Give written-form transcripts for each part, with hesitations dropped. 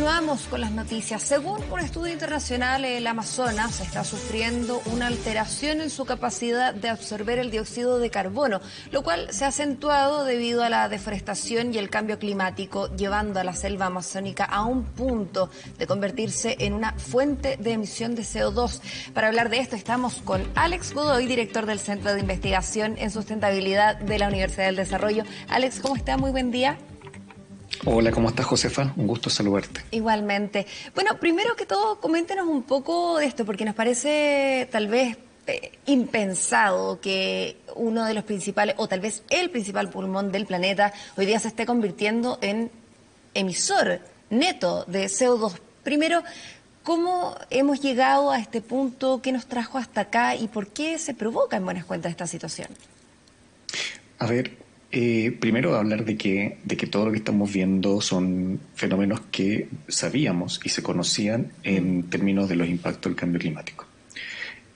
Continuamos con las noticias. Según un estudio internacional, el Amazonas está sufriendo una alteración en su capacidad de absorber el dióxido de carbono, lo cual se ha acentuado debido a la deforestación y el cambio climático, llevando a la selva amazónica a un punto de convertirse en una fuente de emisión de CO2. Para hablar de esto estamos con Alex Godoy, director del Centro de Investigación en Sustentabilidad de la Universidad del Desarrollo. Alex, ¿cómo está? Muy buen día. Hola, ¿cómo estás, Josefa? Un gusto saludarte. Igualmente. Bueno, primero que todo, coméntenos un poco de esto, porque nos parece tal vez impensado que uno de los principales, o tal vez el principal pulmón del planeta, hoy día se esté convirtiendo en emisor neto de CO2. Primero, ¿cómo hemos llegado a este punto? ¿Qué nos trajo hasta acá? ¿Y por qué se provoca en buenas cuentas esta situación? A ver, primero hablar de que todo lo que estamos viendo son fenómenos que sabíamos y se conocían en términos de los impactos del cambio climático.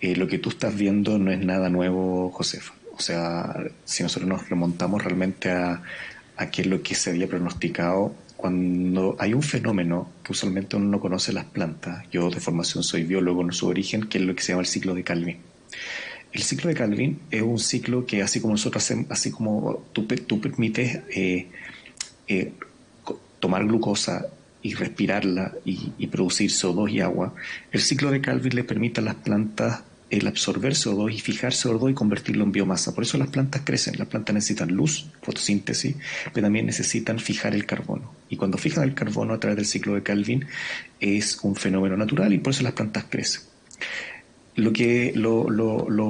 Lo que tú estás viendo no es nada nuevo, Josefa. O sea, si nosotros nos remontamos realmente a qué es lo que se había pronosticado, cuando hay un fenómeno que usualmente uno no conoce en las plantas, yo de formación soy biólogo en su origen, que es lo que se llama el ciclo de Calvin. El ciclo de Calvin es un ciclo que así como nosotros hacemos, así como tú permites tomar glucosa y respirarla y producir CO2 y agua, el ciclo de Calvin le permite a las plantas el absorber CO2 y fijar CO2 y convertirlo en biomasa. Por eso las plantas crecen. Las plantas necesitan luz, fotosíntesis, pero también necesitan fijar el carbono. Y cuando fijan el carbono a través del ciclo de Calvin es un fenómeno natural y por eso las plantas crecen. Los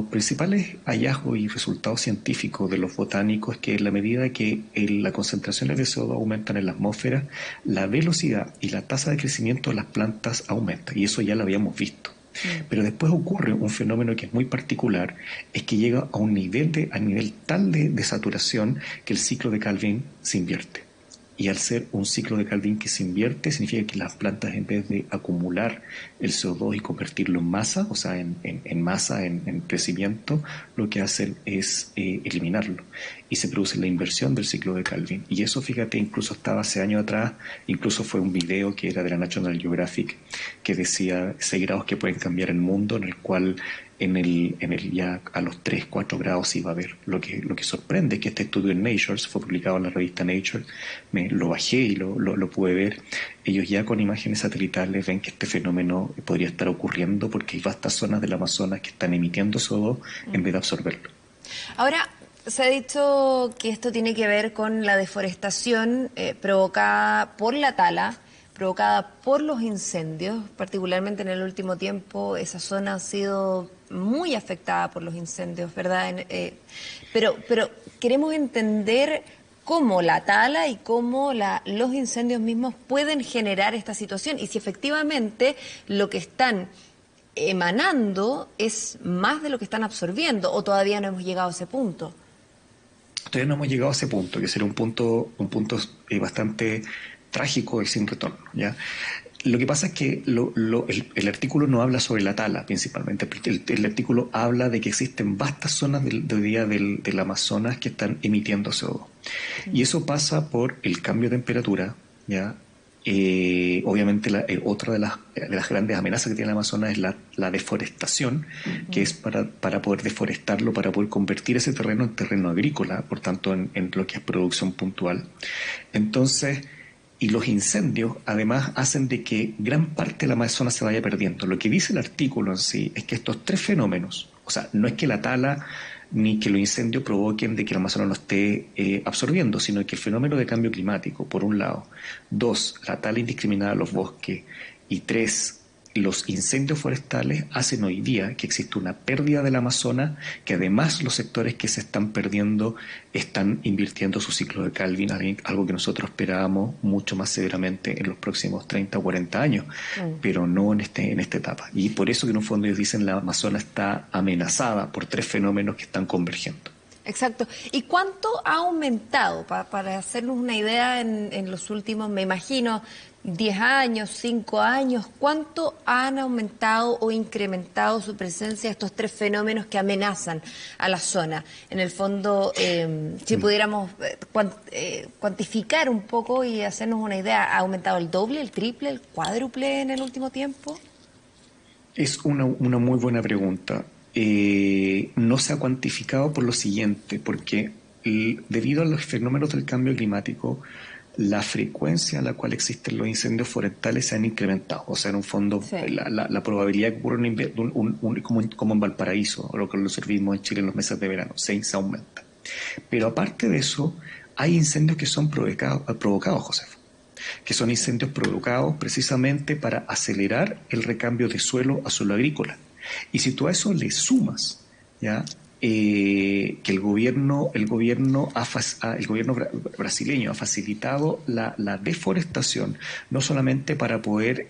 principales hallazgos y resultados científicos de los botánicos es que en la medida que las concentraciones de CO2 aumentan en la atmósfera, la velocidad y la tasa de crecimiento de las plantas aumenta, y eso ya lo habíamos visto. Pero después ocurre un fenómeno que es muy particular, es que llega a un nivel tal de saturación que el ciclo de Calvin se invierte. Y al ser un ciclo de Calvin que se invierte, significa que las plantas, en vez de acumular el CO2 y convertirlo en masa, o sea, en masa, en crecimiento, lo que hacen es eliminarlo. Y se produce la inversión del ciclo de Calvin. Y eso, fíjate, incluso estaba hace años atrás, incluso fue un video que era de la National Geographic, que decía 6 grados que pueden cambiar el mundo, en el cual ya a los 3, 4 grados iba a haber. Lo que sorprende es que este estudio en Nature fue publicado en la revista Nature, lo bajé y lo pude ver. Ellos ya con imágenes satelitales ven que este fenómeno podría estar ocurriendo porque hay vastas zonas del Amazonas que están emitiendo CO2 en vez de absorberlo. Ahora, se ha dicho que esto tiene que ver con la deforestación provocada por la tala, provocada por los incendios, particularmente en el último tiempo. Esa zona ha sido muy afectada por los incendios, ¿verdad? Pero queremos entender cómo la tala y cómo los incendios mismos pueden generar esta situación y si efectivamente lo que están emanando es más de lo que están absorbiendo o todavía no hemos llegado a ese punto. Todavía no hemos llegado a ese punto, que sería un punto bastante trágico y sin retorno, ¿ya? Lo que pasa es que el artículo no habla sobre la tala principalmente. El artículo habla de que existen vastas zonas del Amazonas que están emitiendo CO2. Y eso pasa por el cambio de temperatura, ¿ya? Obviamente otra de las grandes amenazas que tiene el Amazonas es la deforestación, que es para poder deforestarlo, para poder convertir ese terreno en terreno agrícola, por tanto en lo que es producción puntual. Entonces, y los incendios además hacen de que gran parte del Amazonas se vaya perdiendo. Lo que dice el artículo en sí es que estos 3 fenómenos, o sea, no es que la tala ni que los incendios provoquen de que el Amazonas lo esté absorbiendo, sino que el fenómeno de cambio climático, por un lado, 2, la tala indiscriminada de los bosques, y 3, los incendios forestales hacen hoy día que existe una pérdida del Amazonas, que además los sectores que se están perdiendo están invirtiendo su ciclo de Calvin, algo que nosotros esperábamos mucho más severamente en los próximos 30 o 40 años, pero no en esta etapa. Y por eso que en un fondo ellos dicen la Amazonas está amenazada por 3 fenómenos que están convergiendo. Exacto. ¿Y cuánto ha aumentado, para hacernos una idea en los últimos, me imagino, 10 años, 5 años, cuánto han aumentado o incrementado su presencia estos tres fenómenos que amenazan a la zona? En el fondo, si pudiéramos cuantificar un poco y hacernos una idea, ¿ha aumentado el doble, el triple, el cuádruple en el último tiempo? Es una muy buena pregunta. No se ha cuantificado por lo siguiente, porque debido a los fenómenos del cambio climático, la frecuencia a la cual existen los incendios forestales se han incrementado. O sea, en un fondo, Sí. la probabilidad de que ocurra como en Valparaíso, o lo que nosotros vimos en Chile en los meses de verano, se aumenta. Pero aparte de eso, hay incendios que son provocados, José, que son incendios provocados precisamente para acelerar el recambio de suelo a suelo agrícola. Y si tú a eso le sumas, ¿ya? Que el gobierno brasileño ha facilitado la deforestación, no solamente para poder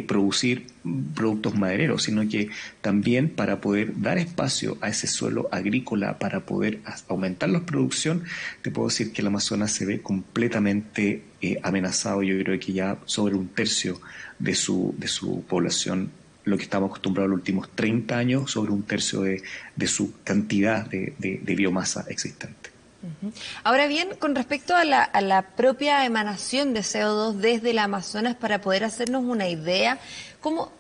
producir productos madereros, sino que también para poder dar espacio a ese suelo agrícola, para poder aumentar la producción. Te puedo decir que el Amazonas se ve completamente amenazado. Yo creo que ya sobre un tercio de su población, lo que estamos acostumbrados los últimos 30 años, sobre un tercio de su cantidad de biomasa existente. Ahora bien, con respecto a la propia emanación de CO2 desde el Amazonas, para poder hacernos una idea, ¿cómo,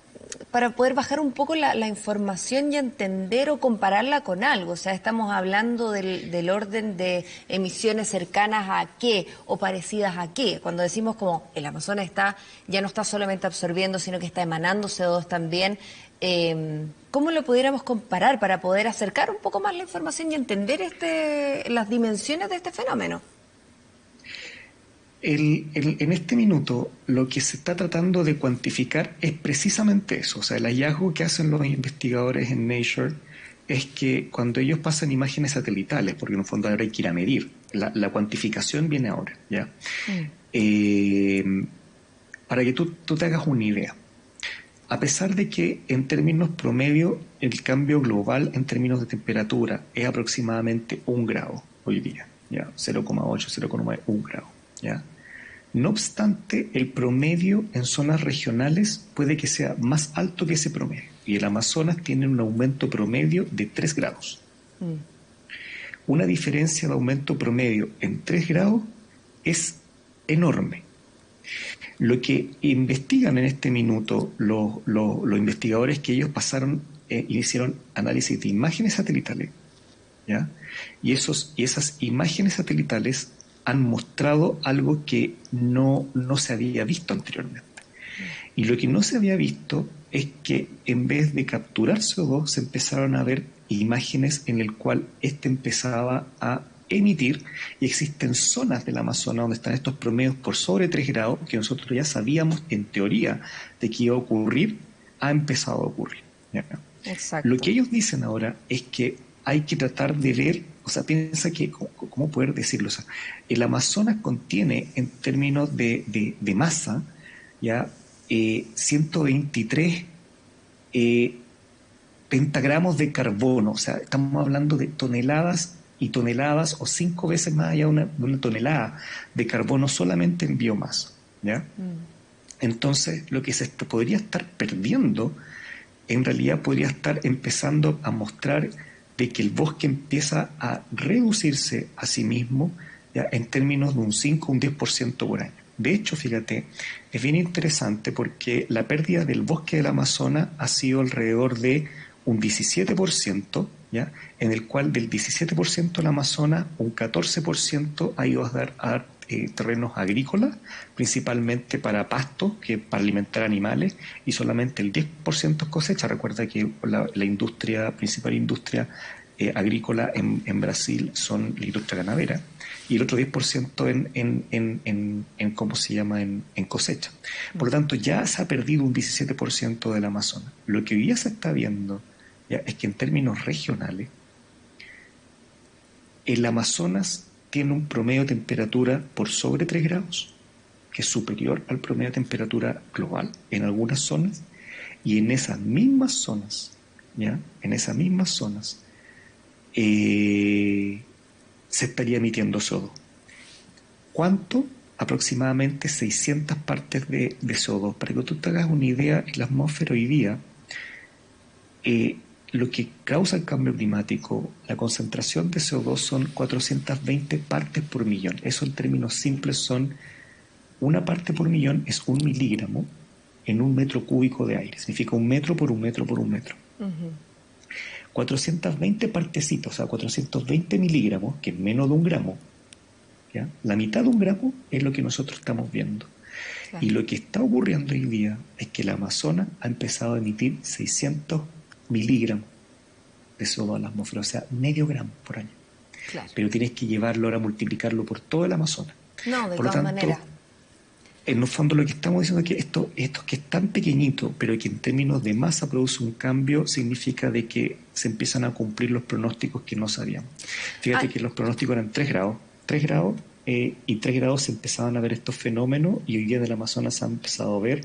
para poder bajar un poco la información y entender o compararla con algo? O sea, estamos hablando del orden de emisiones cercanas a qué o parecidas a qué. Cuando decimos como el Amazonas ya no está solamente absorbiendo, sino que está emanando CO2 también. ¿Cómo lo pudiéramos comparar para poder acercar un poco más la información y entender las dimensiones de este fenómeno? En este minuto lo que se está tratando de cuantificar es precisamente eso. O sea, el hallazgo que hacen los investigadores en Nature es que cuando ellos pasan imágenes satelitales, porque en el fondo ahora hay que ir a medir, la cuantificación viene ahora, ¿ya? Eh, para que tú te hagas una idea, a pesar de que en términos promedio el cambio global en términos de temperatura es aproximadamente 1 grado hoy día, ¿ya? 0,8, 0,9, 1 grado, ¿ya? No obstante, el promedio en zonas regionales puede que sea más alto que ese promedio. Y el Amazonas tiene un aumento promedio de 3 grados. Una diferencia de aumento promedio en 3 grados es enorme. Lo que investigan en este minuto los investigadores, que ellos pasaron y hicieron análisis de imágenes satelitales, ¿ya? Y esas imágenes satelitales han mostrado algo que no se había visto anteriormente. Y lo que no se había visto es que en vez de capturar CO2 se empezaron a ver imágenes en el cual empezaba a emitir, y existen zonas del Amazonas donde están estos promedios por sobre 3 grados que nosotros ya sabíamos en teoría de que iba a ocurrir, ha empezado a ocurrir, ¿ya? Lo Exacto. que ellos dicen ahora es que hay que tratar de ver, o sea, piensa que, ¿cómo poder decirlo? O sea, el Amazonas contiene en términos de masa, ya 123 pentagramos de carbono. O sea, estamos hablando de toneladas y toneladas, o 5 veces más allá de una tonelada de carbono solamente en biomasa, ¿ya? Entonces, lo que se podría estar perdiendo, en realidad podría estar empezando a mostrar de que el bosque empieza a reducirse a sí mismo, ¿ya? En términos de un 5 o un 10% por año. De hecho, fíjate, es bien interesante porque la pérdida del bosque del Amazonas ha sido alrededor de un 17%, ¿ya? En el cual del 17% del Amazonas, un 14% ha ido a dar terrenos agrícolas, principalmente para pastos, que para alimentar animales, y solamente el 10% es cosecha. Recuerda que la principal industria agrícola en Brasil son la industria ganadera, y el otro 10% ¿cómo se llama?, en cosecha. Por lo tanto, ya se ha perdido un 17% del Amazonas. Lo que hoy día se está viendo, ya, es que en términos regionales, el Amazonas tiene un promedio de temperatura por sobre 3 grados, que es superior al promedio de temperatura global en algunas zonas, y en esas mismas zonas, ¿ya? En esas mismas zonas, se estaría emitiendo CO2. ¿Cuánto? Aproximadamente 600 partes de CO2. Para que tú te hagas una idea, en la atmósfera hoy día, lo que causa el cambio climático, la concentración de CO2 son 420 partes por millón. Eso en términos simples son, una parte por millón es 1 miligramo en 1 metro cúbico de aire. Significa 1 metro por 1 metro por 1 metro. 420 partecitos, o sea, 420 miligramos, que es menos de 1 gramo, ¿ya? La mitad de 1 gramo es lo que nosotros estamos viendo. Claro. Y lo que está ocurriendo hoy día es que el Amazonas ha empezado a emitir 600 miligramos de CO2 a la atmósfera, o sea, medio gramo por año. Claro. Pero tienes que llevarlo ahora, multiplicarlo por todo el Amazonas. No, de todas maneras. En el fondo lo que estamos diciendo es que esto que es tan pequeñito, pero que en términos de masa produce un cambio, significa de que se empiezan a cumplir los pronósticos que no sabíamos. Fíjate que los pronósticos eran 3 grados, y 3 grados se empezaban a ver estos fenómenos, y hoy día en el Amazonas se han empezado a ver,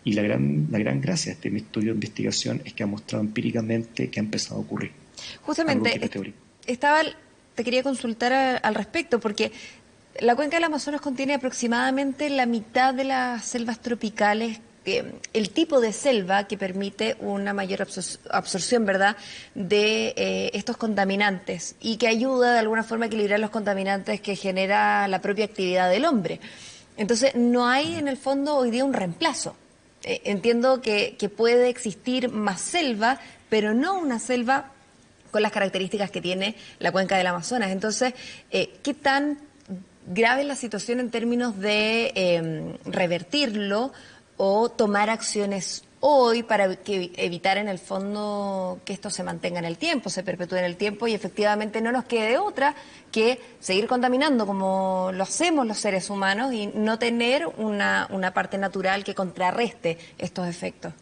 y la gran gracia de este estudio de investigación es que ha mostrado empíricamente que ha empezado a ocurrir. Justamente, te quería consultar al respecto, porque la cuenca del Amazonas contiene aproximadamente la mitad de las selvas tropicales, el tipo de selva que permite una mayor absorción, ¿verdad?, de estos contaminantes y que ayuda de alguna forma a equilibrar los contaminantes que genera la propia actividad del hombre. Entonces, no hay en el fondo hoy día un reemplazo. Entiendo que puede existir más selva, pero no una selva con las características que tiene la cuenca del Amazonas. Entonces, ¿qué tan grave es la situación en términos de revertirlo o tomar acciones hoy para evitar en el fondo que esto se mantenga en el tiempo, se perpetúe en el tiempo y efectivamente no nos quede otra que seguir contaminando como lo hacemos los seres humanos y no tener una parte natural que contrarreste estos efectos?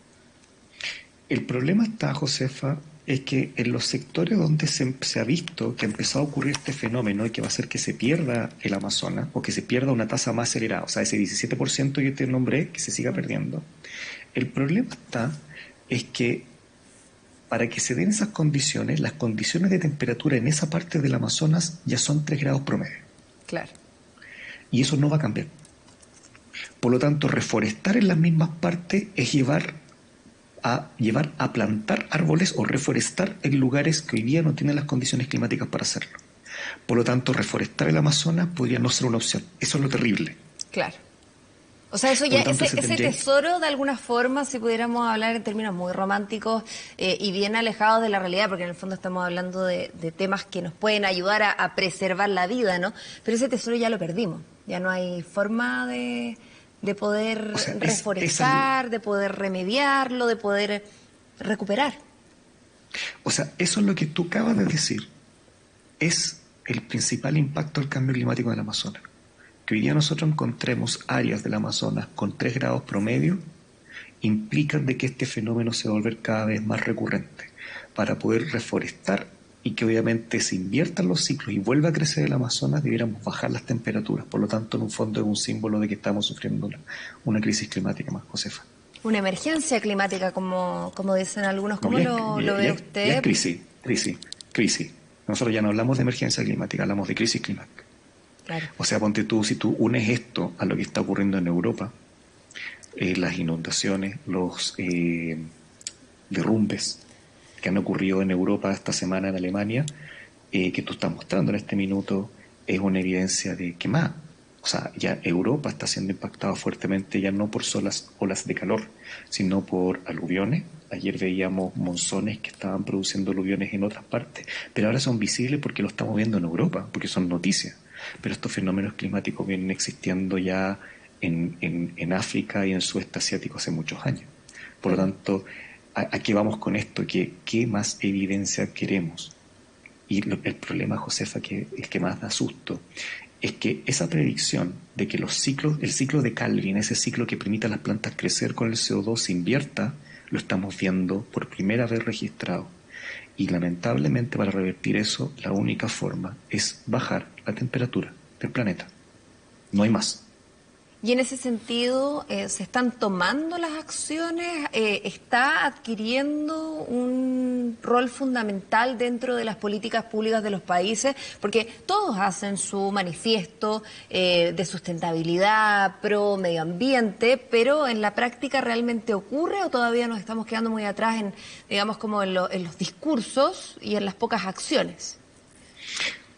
El problema está, Josefa, es que en los sectores donde se ha visto que ha empezado a ocurrir este fenómeno y que va a hacer que se pierda el Amazonas o que se pierda una tasa más acelerada, o sea, ese 17% que te nombré, que se siga perdiendo. El problema es que para que se den esas condiciones, las condiciones de temperatura en esa parte del Amazonas ya son 3 grados promedio. Claro. Y eso no va a cambiar. Por lo tanto, reforestar en las mismas partes es llevar a plantar árboles o reforestar en lugares que hoy día no tienen las condiciones climáticas para hacerlo. Por lo tanto, reforestar el Amazonas podría no ser una opción. Eso es lo terrible. Claro. O sea, eso ya, ese tesoro, de alguna forma, si pudiéramos hablar en términos muy románticos y bien alejados de la realidad, porque en el fondo estamos hablando de temas que nos pueden ayudar a preservar la vida, ¿no? Pero ese tesoro ya lo perdimos. Ya no hay forma de poder reforestar, de poder remediarlo, de poder recuperar. O sea, eso es lo que tú acabas de decir. Es el principal impacto del cambio climático en el Amazonas. Que hoy día nosotros encontremos áreas del Amazonas con 3 grados promedio, implican de que este fenómeno se va a volver cada vez más recurrente. Para poder reforestar y que obviamente se inviertan los ciclos y vuelva a crecer el Amazonas, debiéramos bajar las temperaturas. Por lo tanto, en un fondo es un símbolo de que estamos sufriendo una crisis climática más, Josefa. Una emergencia climática, como dicen algunos. ¿Cómo lo ve usted? Ya es crisis. Nosotros ya no hablamos de emergencia climática, hablamos de crisis climática. Claro. O sea, ponte tú, si tú unes esto a lo que está ocurriendo en Europa, las inundaciones, los derrumbes que han ocurrido en Europa esta semana en Alemania, que tú estás mostrando en este minuto, es una evidencia de que más. O sea, ya Europa está siendo impactada fuertemente, ya no por solas olas de calor, sino por aluviones. Ayer veíamos monzones que estaban produciendo aluviones en otras partes, pero ahora son visibles porque lo estamos viendo en Europa, porque son noticias. Pero estos fenómenos climáticos vienen existiendo ya en África y en el sudeste asiático hace muchos años. Por lo tanto, ¿a qué vamos con esto? ¿Qué más evidencia queremos? Y el problema, Josefa, el que más da susto, es que esa predicción de que el ciclo de Calvin, ese ciclo que permite a las plantas crecer con el CO2, se invierta, lo estamos viendo por primera vez registrado. Y lamentablemente, para revertir eso, la única forma es bajar la temperatura del planeta. No hay más. Y en ese sentido, ¿se están tomando las acciones? ¿Está adquiriendo un rol fundamental dentro de las políticas públicas de los países? Porque todos hacen su manifiesto de sustentabilidad, pro medio ambiente, pero en la práctica ¿realmente ocurre o todavía nos estamos quedando muy atrás en, digamos, como en los discursos y en las pocas acciones?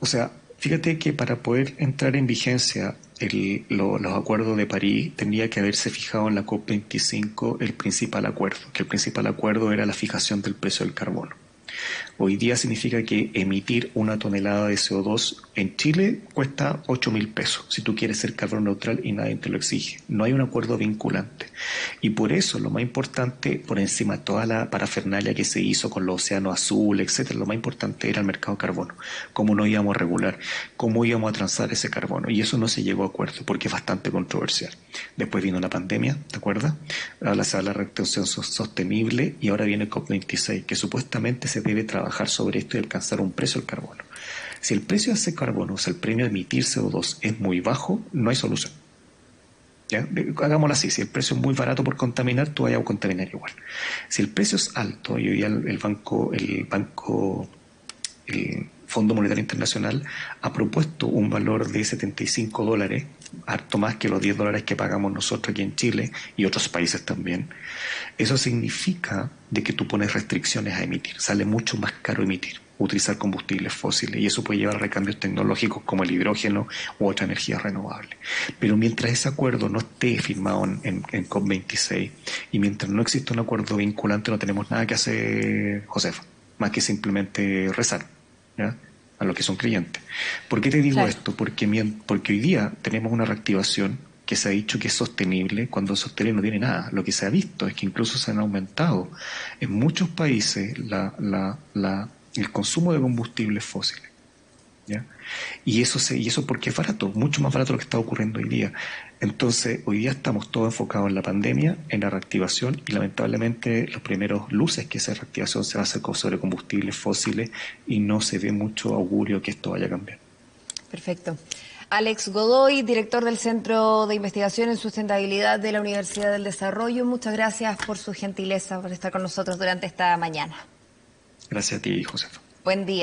O sea, fíjate que para poder entrar en vigencia los acuerdos de París tendría que haberse fijado en la COP25 el principal acuerdo, que el principal acuerdo era la fijación del precio del carbono. Hoy día significa que emitir 1 tonelada de CO2 en Chile cuesta 8.000 pesos, si tú quieres ser carbono neutral y nadie te lo exige. No hay un acuerdo vinculante. Y por eso lo más importante, por encima de toda la parafernalia que se hizo con los océanos azules, etcétera, lo más importante era el mercado de carbono. Cómo no íbamos a regular, cómo íbamos a transar ese carbono. Y eso no se llegó a acuerdo porque es bastante controversial. Después vino la pandemia, ¿te acuerdas? Ahora se habla de reducción sostenible y ahora viene el COP26, que supuestamente se debe trabajar sobre esto y alcanzar un precio del carbono. Si el precio de ese carbono, o sea, el premio a emitir CO2 es muy bajo, no hay solución. ¿Ya? Hagámoslo así, si el precio es muy barato por contaminar, tú vayas a contaminar igual. Si el precio es alto, y hoy día el Fondo Monetario Internacional ha propuesto un valor de $75, harto más que los $10 que pagamos nosotros aquí en Chile y otros países también. Eso significa de que tú pones restricciones a emitir, sale mucho más caro emitir, utilizar combustibles fósiles, y eso puede llevar a recambios tecnológicos como el hidrógeno u otra energía renovable. Pero mientras ese acuerdo no esté firmado en COP26 y mientras no exista un acuerdo vinculante, no tenemos nada que hacer, Josefa, más que simplemente rezar, ¿ya? A los que son creyentes. ¿Por qué te digo Claro. esto? Porque hoy día tenemos una reactivación que se ha dicho que es sostenible, cuando sostenible no tiene nada. Lo que se ha visto es que incluso se han aumentado en muchos países el consumo de combustibles fósiles, ¿ya? Y eso porque es barato, mucho más barato de lo que está ocurriendo hoy día. Entonces, hoy día estamos todos enfocados en la pandemia, en la reactivación, y lamentablemente los primeros luces que esa reactivación se va a hacer sobre combustibles fósiles y no se ve mucho augurio que esto vaya a cambiar. Perfecto. Alex Godoy, director del Centro de Investigación en Sustentabilidad de la Universidad del Desarrollo, muchas gracias por su gentileza, por estar con nosotros durante esta mañana. Gracias a ti, Josefa. Buen día.